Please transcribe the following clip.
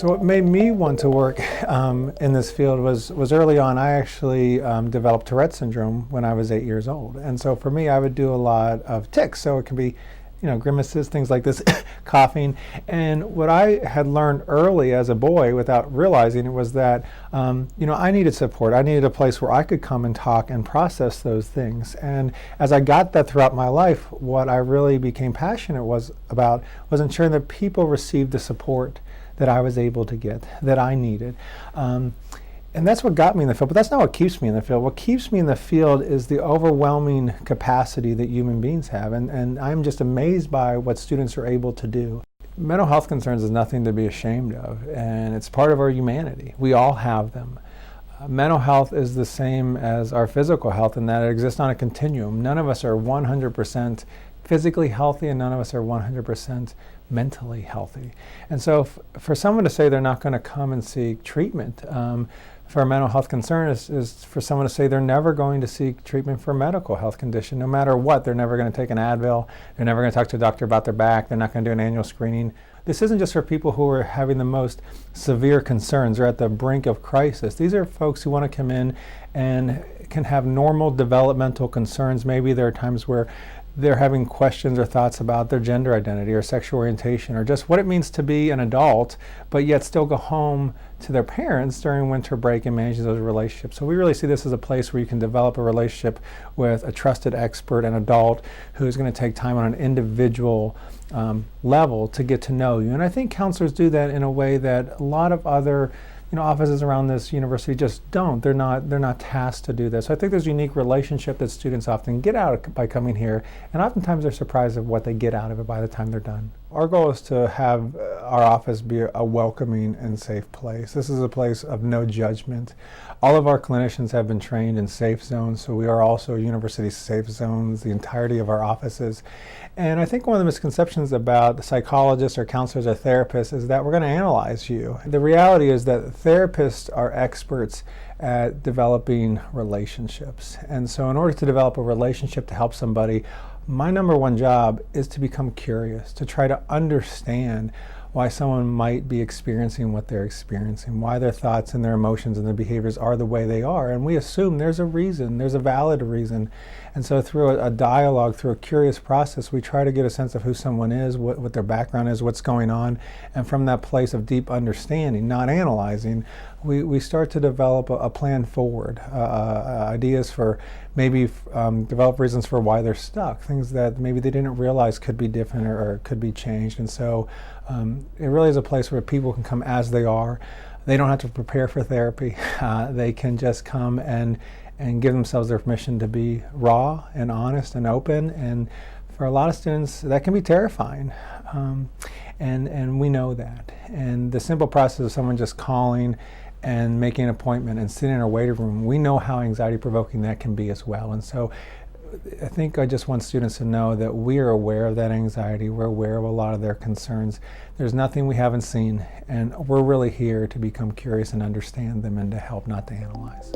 So what made me want to work in this field was early on. I actually developed Tourette syndrome when I was 8 years old, and so for me, I would do a lot of tics. So it can be, grimaces, things like this, coughing. And what I had learned early as a boy, without realizing it, was that I needed support. I needed a place where I could come and talk and process those things. And as I got that throughout my life, what I really became passionate about was ensuring that people received the support that I was able to get, that I needed. And that's what got me in the field, but that's not what keeps me in the field. What keeps me in the field is the overwhelming capacity that human beings have, and I'm just amazed by what students are able to do. Mental health concerns is nothing to be ashamed of, and it's part of our humanity. We all have them. Mental health is the same as our physical health in that it exists on a continuum. None of us are 100% physically healthy, and none of us are 100% mentally healthy. And so for someone to say they're not going to come and seek treatment for a mental health concern is for someone to say they're never going to seek treatment for a medical health condition. No matter what, they're never going to take an Advil, they're never going to talk to a doctor about their back, they're not going to do an annual screening. This isn't just for people who are having the most severe concerns or at the brink of crisis. These are folks who want to come in and can have normal developmental concerns. Maybe there are times where they're having questions or thoughts about their gender identity or sexual orientation or just what it means to be an adult, but yet still go home to their parents during winter break and manage those relationships. So we really see this as a place where you can develop a relationship with a trusted expert, an adult who's going to take time on an individual level to get to know you. And I think counselors do that in a way that a lot of other offices around this university just don't. They're not tasked to do this. So I think there's a unique relationship that students often get out of by coming here, and oftentimes they're surprised at what they get out of it by the time they're done. Our goal is to have our office be a welcoming and safe place. This is a place of no judgment. All of our clinicians have been trained in safe zones, so we are also university safe zones, the entirety of our offices. And I think one of the misconceptions about psychologists or counselors or therapists is that we're going to analyze you. The reality is that therapists are experts at developing relationships. And so in order to develop a relationship to help somebody, my number one job is to become curious, to try to understand why someone might be experiencing what they're experiencing, why their thoughts and their emotions and their behaviors are the way they are. And we assume there's a reason, there's a valid reason. And so through a dialogue, through a curious process, we try to get a sense of who someone is, what their background is, what's going on. And from that place of deep understanding, not analyzing, we start to develop a plan forward, ideas for maybe develop reasons for why they're stuck, things that maybe they didn't realize could be different or could be changed. And so it really is a place where people can come as they are. They don't have to prepare for therapy. They can just come and give themselves their permission to be raw and honest and open. And for a lot of students, that can be terrifying. And we know that. And the simple process of someone just calling and making an appointment and sitting in our waiting room, we know how anxiety provoking that can be as well. And so I think I just want students to know that we are aware of that anxiety. We're aware of a lot of their concerns. There's nothing we haven't seen, and we're really here to become curious and understand them and to help, not to analyze.